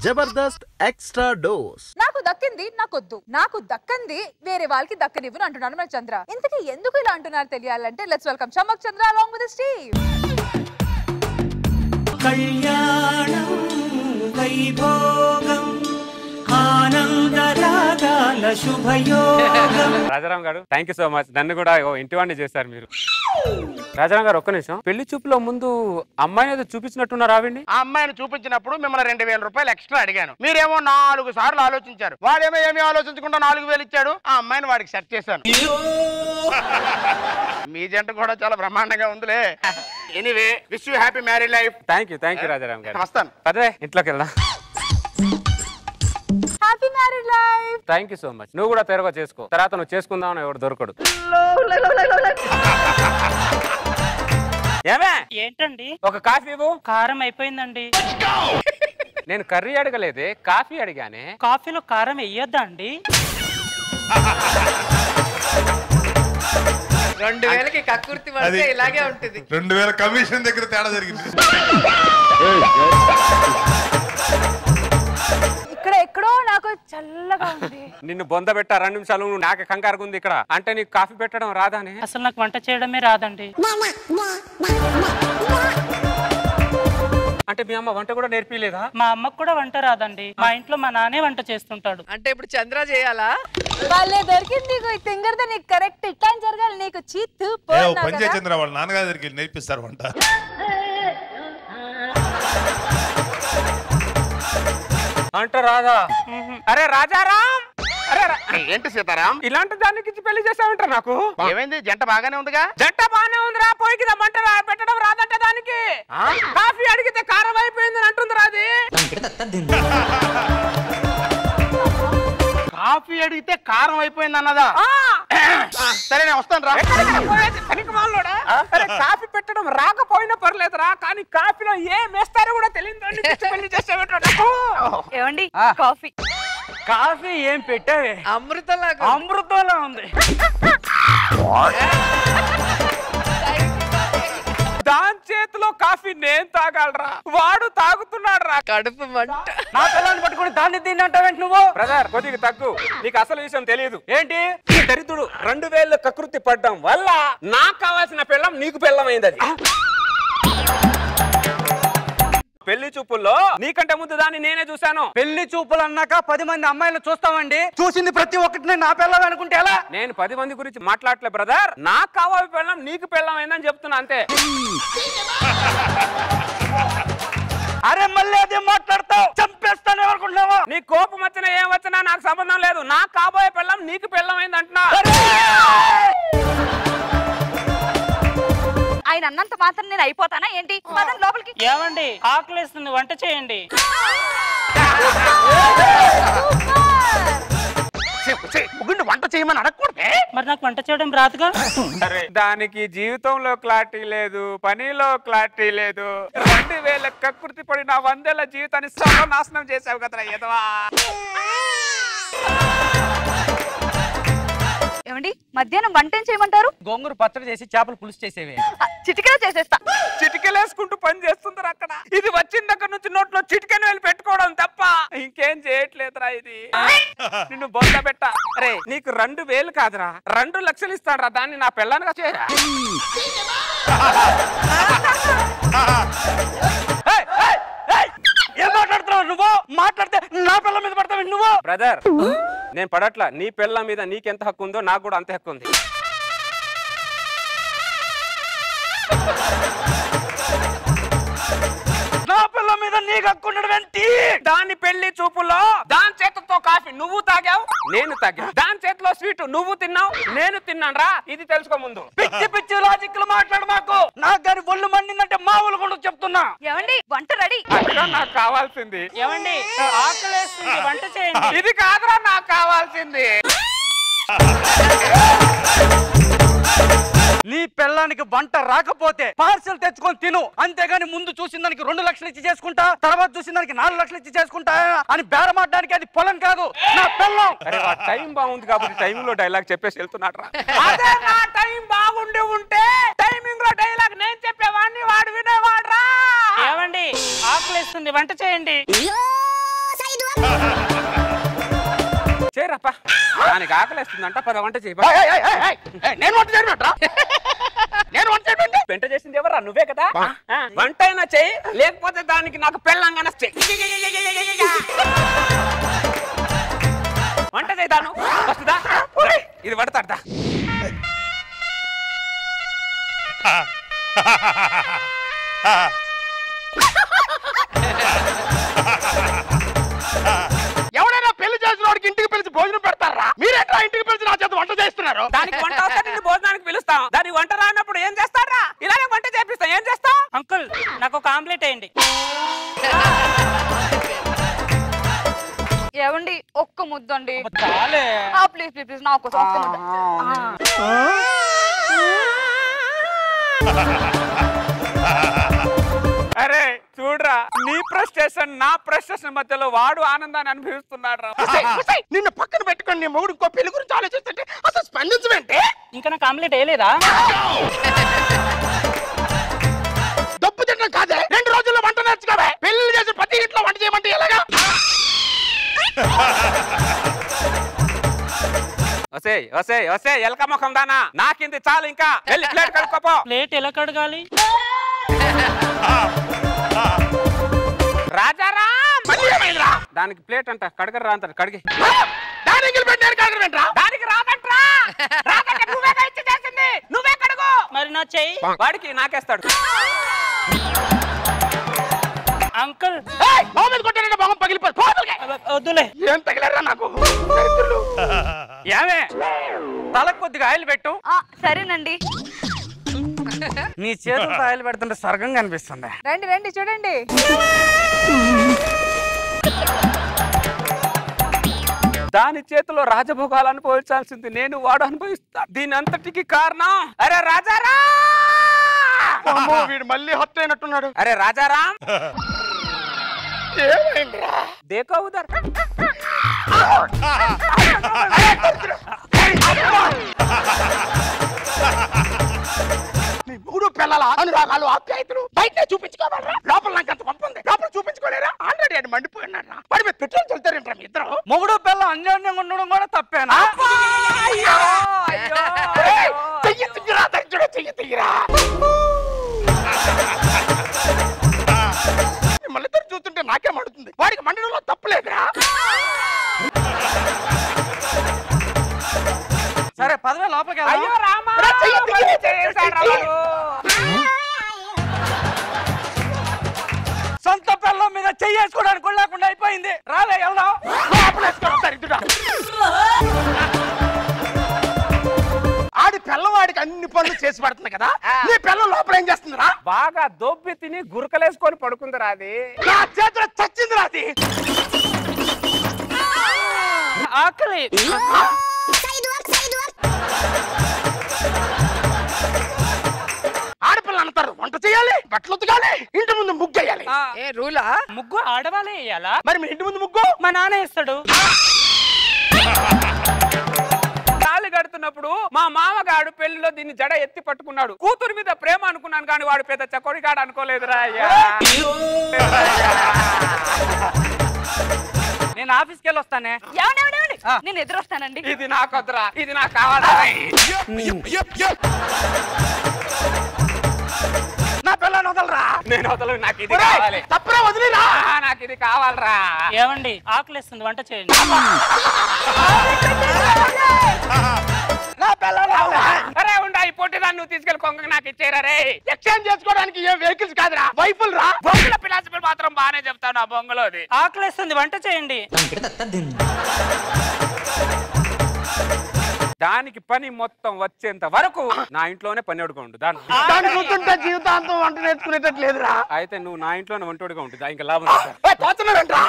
Jabardasth extra dose. నాకు దక్కింది నాకొద్దు, నాకు దక్కంది వేరే వాళ్ళకి దక్కనివ్వను అంటున్నాను మన చంద్ర. ఇంతకీ ఎందుకు ఇలా అంటున్నారు తెలియాలంటే let's welcome Chammak Chandra along with Steve. కళ్యాణం వైభోగం ఆనందరాగాల శుభయోగం. రాజారాం గారు థ్యాంక్ యూ సో మచ్. నన్ను కూడా ఇంటివాడిని చేశారు మీరు. రాజారాం గారు ఒక్క నిమిషం, పెళ్లి చూపులో ముందు అమ్మాయిని ఏదో చూపించినట్టున్నారు ఆవిడ్ని. ఆ అమ్మాయిని చూపించినప్పుడు మిమ్మల్ని 2000 రూపాయలు ఎక్స్ట్రా అడిగాను. మీరేమో 4 సార్లు ఆలోచించారు. వాడేమో ఏమీ ఆలోచించకుండా 4000 ఇచ్చాడు. ఆ అమ్మాయిని వాడికి సెట్ చేశాను. మీ జంట కూడా చాలా బ్రహ్మాండంగా ఉందిలే. Anyway wish you happy married life. Thank you Rajaram గారు. వస్తాను. అదే ఇంట్లోకి వెళ్దాం. Happy married life. Thank you so much. నువ్వు కూడా తెరగా చేసుకో, తర్వాత నువ్వు చేసుకుందాం ఎవరు దొరకడు. ఏమే ఏంటండి ఒక కాఫీ ఇవ్వు. కారం అయిపోయిందండి. నేను కర్రీ అడగలేదే, కాఫీ అడిగానే. కాఫీలో కారం వెయ్యొద్దా అండి? 2000కి కక్కుర్తి పడితే ఇలాగే ఉంటుంది. 2000 కమిషన్ దగ్గర తేడా జరిగింది. ఇక్కడ ఎక్కడో నాకు చల్లగా ఉంది. నిన్ను బొంద పెట్టా 2 నిమిషాలు, నాకు కంగారుగా ఉంది ఇక్కడ. అంటే నీకు కాఫీ పెట్టడం రాదానే? అసలు నాకు వంట చేయడమే రాదండి. అంటే మీ అమ్మ వంట కూడా నేర్పిలేదా? మా అమ్మకు కూడా వంట రాదండి. మా ఇంట్లో మా నాన్నే వంట చేస్తుంటాడు. అంటే ఇప్పుడు చంద్ర చేయాలా? వాళ్ళే దొరికింది తింగర్ద. నీకు కరెక్ట్ ఇట్లా జరగాలి. నీకు చీత్ పని చంద్ర వాళ్ళ నాన్నగారి దగ్గరికి నేర్పిస్తారు వంట. అంట రాదా? అరే రాజారాం, అరే ఏంటి సీతారాం ఇలాంటి దానికి ఇచ్చి పెళ్లి చేసావంటారు నాకు? ఏమైంది? జంట బాగానే ఉందిగా. జంట బానే ఉందిరా, పోయికి మంట పెట్టడం రాదంట దానికి. కాఫీ అడిగితే కారం అయిపోయింది అంటుందిరా అది. కాఫీ అడిగితే కారం అయిపోయింది అన్నదా? సరే నేను వస్తాను రా. కాఫీ పెట్టడం రాకపోయినా పర్లేదురా, కానీ కాఫీలో ఏం వేస్తారో కూడా తెలియదు. పెళ్లి చేసావంటారు. ఏమండి కాఫీ? కాఫీ ఏం పెట్టావే? అమృతంలా ఉంది. దాని చేతిలో కాఫీ నేను తాగాలరా, వాడు తాగుతున్నాడు రా. కడుపు మంట. నా పిల్లని పట్టుకుని దాన్ని తిన్నంటావేంటి నువ్వు? బ్రదర్ కొద్దిగా తగ్గు, నీకు అసలు విషయం తెలియదు. ఏంటి దరిద్రుడు 2000 కకృతి పడ్డం వల్ల నాకు కావాల్సిన పిల్లం నీకు పిల్లమైంది. అది పెళ్లి చూపుల్లో నీకంటే ముందు దాన్ని నేనే చూశాను. పెళ్లి చూపులు అన్నాక 10 మంది అమ్మాయిలు చూస్తామండి. చూసింది ప్రతి ఒక్కటి నా పిల్లం అనుకుంటే ఎలా? నేను 10 మంది గురించి మాట్లాడలే బ్రదర్. నాకు కావాలి పిల్లం, నీకు పిల్లమైందని చెప్తున్నా అంతే. అరే మళ్ళీ అదే మాట్లాడతావు, చంపేస్తాను అనుకుంటున్నావా? నీ కోపం వచ్చినా ఏం వచ్చినా నాకు సంబంధం లేదు. నాకు కాబోయే పిల్లం నీకు పిల్లమైంది అంటున్నా. ఆయన అన్నంత మాత్రం నేను అయిపోతానా ఏంటి? లోపలికి. ఏమండి ఆకలేస్తుంది, వంట చేయండి. వంట చేయమని అడగకూడదే. మరి నాకు వంట చేయడం రాదుగా. దానికి జీవితంలో క్లారిటీ లేదు, పనిలో క్లారిటీ లేదు. 2000 కకృతి పడిన 100 జీవితాన్ని సర్వనాశనం చేసావు కదరా ఎదవా. ఏమండి మధ్యాహ్నం వంట ఏం చేయమంటారు? గోంగూర పచ్చడి చేసి చేపల పులుసు చేసేవే. చిటికెలా చేసేస్తా. చిటికెలేసుకుంటూ పని చేస్తుంటారు అక్కడ. ఇది వచ్చిన దగ్గర నుంచి నోట్లో చిటికెను వెళ్ళి పెట్టుకోవడం తప్ప ఇంకేం చేయట్లేదురా. ఇది నిన్ను బొంద పెట్ట. అరే నీకు 2000 కాదురా, 2 లక్షలు ఇస్తాడు. దాన్ని నా పిల్లానిగా చేయరా. ఏం మాట్లాడుతున్నావు నువ్వు? మాట్లాడితే నా పిల్ల మీద పడతావు నువ్వు. బ్రదర్ నేను పడట్లా. నీ పిల్ల మీద నీకెంత హక్కు ఉందో నాకు కూడా అంతే హక్కు ఉంది. నా పిల్ల మీద నీకు హక్కు ఉండడం ఏంటి? దాని పెళ్లి చూపులో దాని చేతితో కాఫీ నువ్వు తాగావు, నేను తాగా. దాని చేతిలో స్వీట్ నువ్వు తిన్నావు, నేను తిన్నాను రా. ఇది తెలుసుకో ముందు. పిచ్చి పిచ్చి లాజిక్లు మాట్లాడు మాకు. నాకు గారి ఒళ్ళు మండిందంటే మామూలు కూడా చెప్తున్నా. ఏమండి వంట రెడీ. అదిగా నాకు కావాల్సింది. ఏమండి ఆకలేస్తుంది, వంట చేయండి. ఇది కాదురా నాకు కావాల్సింది. నీ పిల్లానికి వంట రాకపోతే పార్సల్ తెచ్చుకొని తిను, అంతేగాని ముందు చూసిన దానికి 2 లక్షలు ఇచ్చి చేసుకుంటా, తర్వాత చూసిన దానికి 4 లక్షలు ఇచ్చి చేసుకుంటా అని బేరమాడడానికి అది పొలం కాదు, నా పిల్లం. అరే టైం బాగుంది కాబట్టి టైమింగ్ లో డైలాగ్ చెప్పేసి వెళ్తున్నాడు రా. అదే నా టైం బాగుండి ఉంటే టైమింగ్ లో డైలాగ్ నేను చెప్పేవాడిని, వాడు వినేవాడు రా. ఏమండి ఆకలేస్తుంది, వంట చేయండి. చేరప్ప దానికి ఆకలిస్తుందంట పద వంట చేయి నేను వంట చేయమంటా నేను వంట చేయమంటే పెంట చేసింది ఎవరా నువ్వే కదా వంట అయినా చెయ్యి లేకపోతే దానికి నాకు పెళ్ళంగానే వంట చేద్దాను వస్తుందా ఇది పడతాడా ఎవరైనా పెళ్లి చేసిన వాడికి ఇంటికి పిలిచి భోజనం పెడతారా? మీరేంటా ఇంటికి పిలిచి నా చేత వంట చేస్తున్నారు? దానికి వంట వస్తే నిన్ను భోజనానికి పిలుస్తాం. దానికి వంట రానప్పుడు ఏం చేస్తారా? ఇలాగే వంట చేపిస్తాం. ఏం చేస్తాం? అంకుల్ నాకు ఒక ఆమ్లెట్ వేయండి. ఏవండి ఒక్క ముద్దండి. చాలే. ప్లీజ్ ప్లీజ్ ప్లీజ్ నాకు అరే చూడరా నీ ఫ్రస్ట్రేషన్ నా ఫ్రస్ట్రేషన్ మధ్యలో వాడు ఆనందాన్ని అనుభవిస్తున్నాడు రా. నిన్ను పక్కన పెట్టుకొని నీ మొగుడు ఇంకో పెళ్లి గురించి ఆలోచిస్తుంటే అసలు స్పందించమంటే ఇంకా నాకు ఆమ్లెట్ వేయలేదా? దప్పు తినడం కాదే 2 రోజుల్లో వంట నేర్చుకోవే. పెళ్లి చేసి ప్రతి ఇంట్లో వంట చేయమంటే ఎలాగా? వసే ఎలక ముఖం దానా నాకింది చాలు ఇంకా వెళ్ళి ప్లేట్ కడుక్కోపో. ప్లేట్ ఎలా కడగాలి? రాజారాం దానికి ప్లేట్ అంట కడగరా అంటారు కడిగి దానికి రాదంట్రా నువ్వే ఇచ్చి చేసింది నువ్వే కడుగు. మరి నా చెయ్యి వాడికి నాకేస్తాడు. అంకుల్ మొహం పగిలిపోయి వద్దులే. ఏం తగిలారా నాకు? ఏమే తలకు కొద్దిగా ఆయిల్ పెట్టు. సరేనండి. నీ చేతులతో ఆయిల్ పెడుతుంటే స్వర్గంగా అనిపిస్తుంది. రండి రండి చూడండి. దాని చేతిలో రాజభోగాలు అనుభవించాల్సింది నేను వాడు అనుభవిస్తా. దీని అంతటికి కారణం అరే రాజారా. వీడు మళ్ళీ హత్య అయినట్టున్నాడు. అరే రాజారాం ఏమైందిరా? దేకో ఉదర్ నీ 3 పిల్లల అనురాగాలు ఆప్యాయతలు బయట చూపించుకోవాలరా? లోపల నాకు అంత పంప ఉంది. లోపల చూపించుకోలేరా? ఆల్రెడీ అది మండిపోయినారా? వాడి మీద పెట్రోల్ చల్లుతారేంట్రా మీ ఇద్దరు? మొగుడు పిల్ల అన్యోన్యంగా ఉండడం కూడా తప్పేనా? చెయ్యి తియ్యరా దరిద్రుడు, చెయ్యి తియ్యరా. మిమ్మల్ని ఇద్దరు చూస్తుంటే నాకే మండుతుంది. వాడికి మండడంలో తప్పులేదురా. సరే పదవే లోపలికి అయ్యో రామా సొంత పిల్లల మీద చెయ్యేసుకోవడానికి కూడా లేకుండా అయిపోయింది. రాలే వెళ్దాం. ఆడి పిల్లవాడికి అన్ని పనులు చేసి పడుతుంది కదా, నీ పిల్ల లోపల ఏం చేస్తుందిరా? బాగా దొబ్బి తిని గురకలేసుకొని పడుకుందిరా అది. నా చేతిలో చచ్చిందిరా అది. ఆకలి. ఆడపిల్ల అంటారు వంట చేయాలి, బట్టలు ఉతకాలి, ఇంటి ముందు ముగ్గు వేయాలి. రూలా? ముగ్గు ఆడవాళ్ళే వేయాలా? మరి మీ ఇంటి ముందు ముగ్గు మా నాన్న వేస్తాడు. తాళి కడుతున్నప్పుడు మా మామగాడు పెళ్లిలో దీన్ని జడ ఎత్తి పట్టుకున్నాడు. కూతురు మీద ప్రేమ అనుకున్నాను కానీ వాడు పెద్ద చకోడిగాడు అనుకోలేదురా అయ్యా. నేను ఆఫీస్కి వెళ్ళి వస్తానే. నేను ఎదురొస్తానండి. ఇది నాకు వద్దురా, ఇది నాకు కావాలా? నా పిల్లని వదలరా. నేను వదలు, నాకు ఇది కావాలి. తప్పురా వదిలేరా. నాకు ఇది కావాలరా. ఏమండి ఆకలిస్తుంది వంట చేయండి. నా పిల్లని అరే ఉండా ఈ పొట్టిదాన్ని నువ్వు తీసుకెళ్ళి కొంగ నాకు ఇచ్చేరా రే. ఎక్స్చేంజ్ చేసుకోవడానికి ఏ వెహికల్స్ కాదురా, వైఫుల్ రా. బొంగుల ఫిలాసఫీ మాత్రం బాగానే చెప్తాను. ఆ బొంగులోది ఆకలిస్తుంది వంట చేయండి. దానికి పని మొత్తం వచ్చేంత వరకు నా ఇంట్లోనే పని అడుగుండు. దాన్ని చూస్తుంటే జీవితాంతం వంట నేర్చుకునేటట్టు లేదురా. అయితే నువ్వు నా ఇంట్లోనే వంటోడిగా ఉంటుంది. ఇంకా లాభం పోతున్నాడంట్రా.